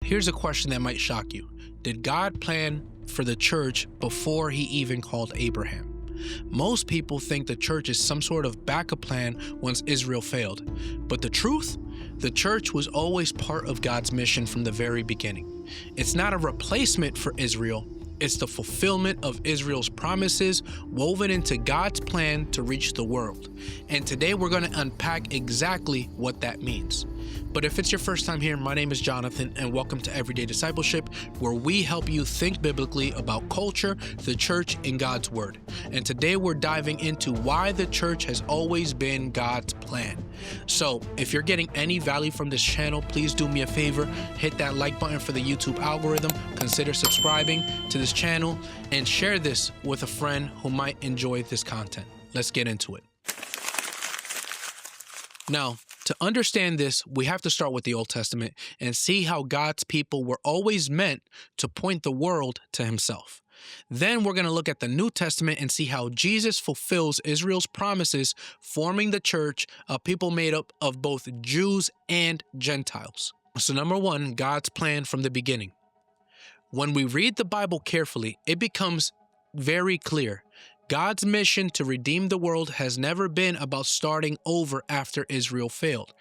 Here's a question that might shock you. Did God plan for the church before he even called Abraham? Most people think the church is some sort of backup plan once Israel failed. But the truth? The church was always part of God's mission from the very beginning. It's not a replacement for Israel. It's the fulfillment of Israel's promises woven into God's plan to reach the world. And today we're going to unpack exactly what that means. But if it's your first time here, my name is Jonathan, and welcome to Everyday Discipleship, where we help you think biblically about culture, the church, and God's word. And today we're diving into why the church has always been God's plan. So if you're getting any value from this channel, please do me a favor, hit that like button for the YouTube algorithm, consider subscribing to this channel, and share this with a friend who might enjoy this content. Let's get into it. Now, to understand this, we have to start with the Old Testament and see how God's people were always meant to point the world to himself. Then we're going to look at the New Testament and see how Jesus fulfills Israel's promises, forming the church, a people made up of both Jews and Gentiles. So number one, God's plan from the beginning. When we read the Bible carefully, it becomes very clear. God's mission to redeem the world has never been about starting over after Israel failed.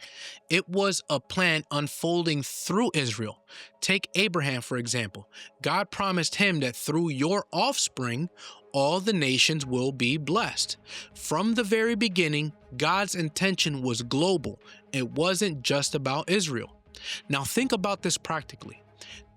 It was a plan unfolding through Israel. Take Abraham, for example. God promised him that through your offspring, all the nations will be blessed. From the very beginning, God's intention was global. It wasn't just about Israel. Now think about this practically.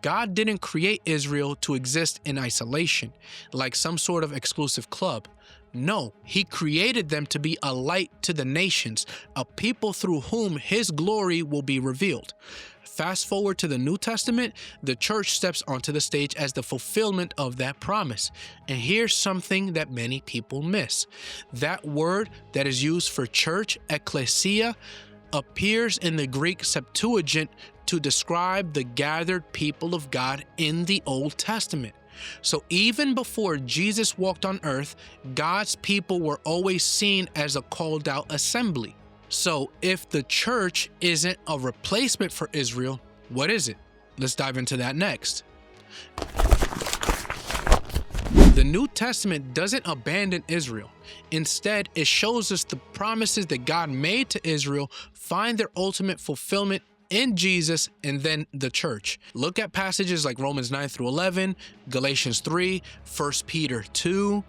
God didn't create Israel to exist in isolation, like some sort of exclusive club. No, he created them to be a light to the nations, a people through whom his glory will be revealed. Fast forward to the New Testament, the church steps onto the stage as the fulfillment of that promise. And here's something that many people miss. That word that is used for church, ekklesia, appears in the Greek Septuagint to describe the gathered people of God in the Old Testament. So even before Jesus walked on earth, God's people were always seen as a called out assembly. So if the church isn't a replacement for Israel, what is it? Let's dive into that next. The New Testament doesn't abandon Israel. Instead, it shows us the promises that God made to Israel find their ultimate fulfillment in Jesus and then the church. Look at passages like Romans 9 through 11, Galatians 3, 1 Peter 2.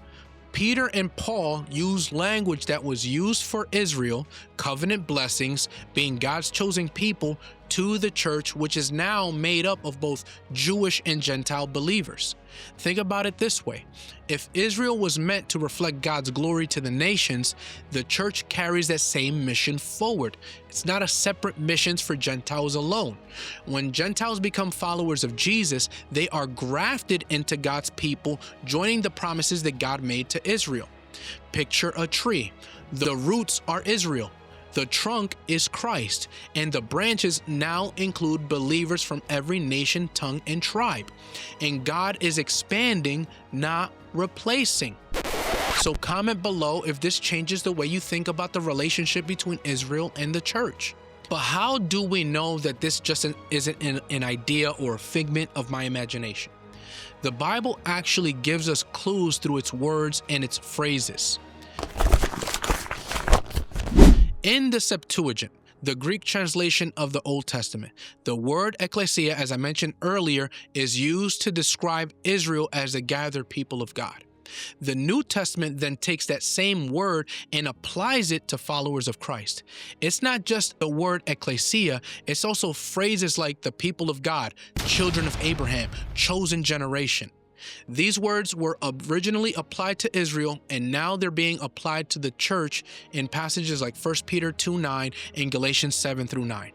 Peter and Paul used language that was used for Israel, covenant blessings, being God's chosen people, to the church, which is now made up of both Jewish and Gentile believers. Think about it this way. If Israel was meant to reflect God's glory to the nations, the church carries that same mission forward. It's not a separate mission for Gentiles alone. When Gentiles become followers of Jesus, they are grafted into God's people, joining the promises that God made to Israel. Picture a tree. The roots are Israel. The trunk is Christ, and the branches now include believers from every nation, tongue, and tribe. And God is expanding, not replacing. So comment below if this changes the way you think about the relationship between Israel and the church. But how do we know that this just isn't an idea or a figment of my imagination? The Bible actually gives us clues through its words and its phrases. In the Septuagint, the Greek translation of the Old Testament, the word ekklesia, as I mentioned earlier, is used to describe Israel as the gathered people of God. The New Testament then takes that same word and applies it to followers of Christ. It's not just the word ekklesia, it's also phrases like the people of God, children of Abraham, chosen generation. These words were originally applied to Israel, and now they're being applied to the church in passages like 1 Peter 2:9 and Galatians 7 through 9.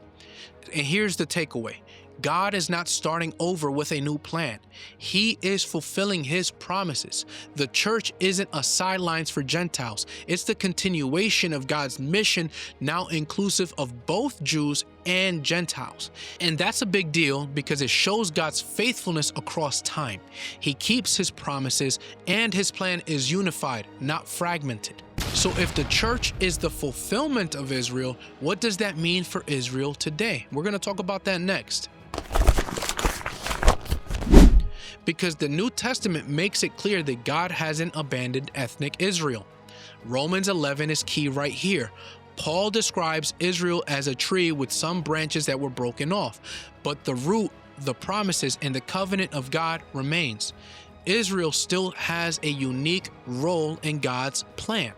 And here's the takeaway. God is not starting over with a new plan. He is fulfilling his promises. The church isn't a sidelines for Gentiles. It's the continuation of God's mission, now inclusive of both Jews and Gentiles. And that's a big deal because it shows God's faithfulness across time. He keeps his promises, and his plan is unified, not fragmented. So if the church is the fulfillment of Israel, what does that mean for Israel today? We're going to talk about that next. Because the New Testament makes it clear that God hasn't abandoned ethnic Israel. Romans 11 is key right here. Paul describes Israel as a tree with some branches that were broken off, but the root, the promises, and the covenant of God remains. Israel still has a unique role in God's plan.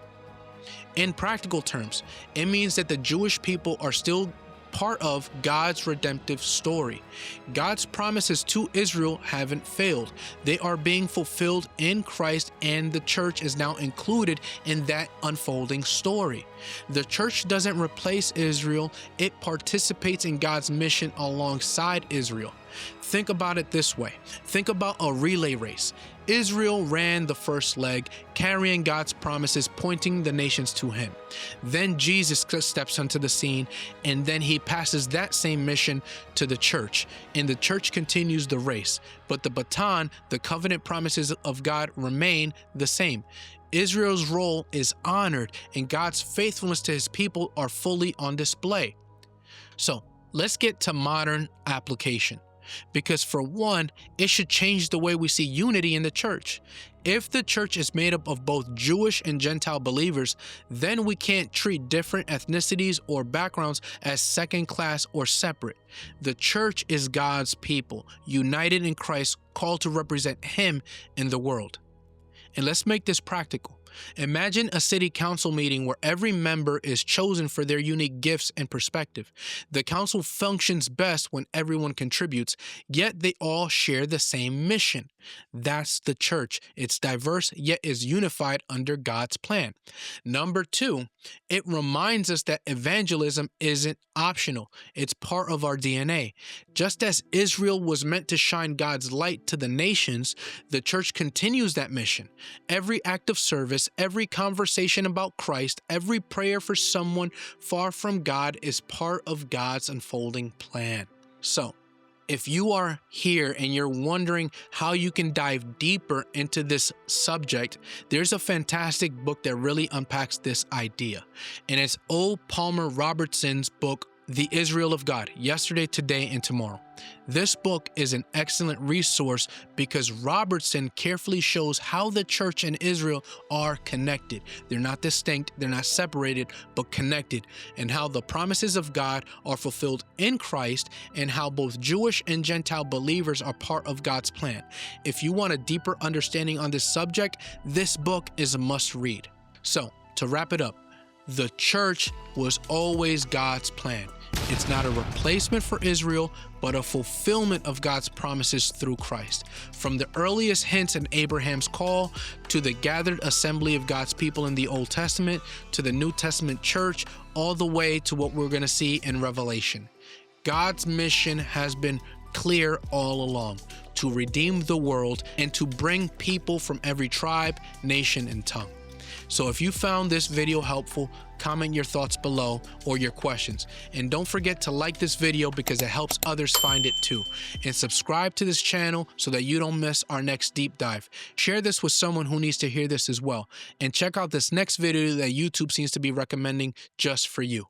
In practical terms, it means that the Jewish people are still part of God's redemptive story. God's promises to Israel haven't failed. They are being fulfilled in Christ, and the church is now included in that unfolding story. The church doesn't replace Israel, it participates in God's mission alongside Israel. Think about it this way. Think about a relay race. Israel ran the first leg, carrying God's promises, pointing the nations to him. Then Jesus steps onto the scene, and then he passes that same mission to the church, and the church continues the race. But the baton, the covenant promises of God, remain the same. Israel's role is honored, and God's faithfulness to his people are fully on display. So let's get to modern application. Because for one, it should change the way we see unity in the church. If the church is made up of both Jewish and Gentile believers, then we can't treat different ethnicities or backgrounds as second class or separate. The church is God's people, united in Christ, called to represent him in the world. And let's make this practical. Imagine a city council meeting where every member is chosen for their unique gifts and perspective. The council functions best when everyone contributes, yet they all share the same mission. That's the church. It's diverse, yet is unified under God's plan. Number two, it reminds us that evangelism isn't optional. It's part of our DNA. Just as Israel was meant to shine God's light to the nations, the church continues that mission. Every act of service, every conversation about Christ, every prayer for someone far from God is part of God's unfolding plan. So, if you are here and you're wondering how you can dive deeper into this subject, there's a fantastic book that really unpacks this idea. And it's O. Palmer Robertson's book, The Israel of God, Yesterday, Today, and Tomorrow. This book is an excellent resource because Robertson carefully shows how the church and Israel are connected. They're not distinct, they're not separated, but connected, and how the promises of God are fulfilled in Christ, and how both Jewish and Gentile believers are part of God's plan. If you want a deeper understanding on this subject, this book is a must-read. So, to wrap it up, the church was always God's plan. It's not a replacement for Israel, but a fulfillment of God's promises through Christ. From the earliest hints in Abraham's call, to the gathered assembly of God's people in the Old Testament, to the New Testament church, all the way to what we're going to see in Revelation. God's mission has been clear all along: to redeem the world and to bring people from every tribe, nation, and tongue. So if you found this video helpful, comment your thoughts below or your questions. And don't forget to like this video because it helps others find it too. And subscribe to this channel so that you don't miss our next deep dive. Share this with someone who needs to hear this as well. And check out this next video that YouTube seems to be recommending just for you.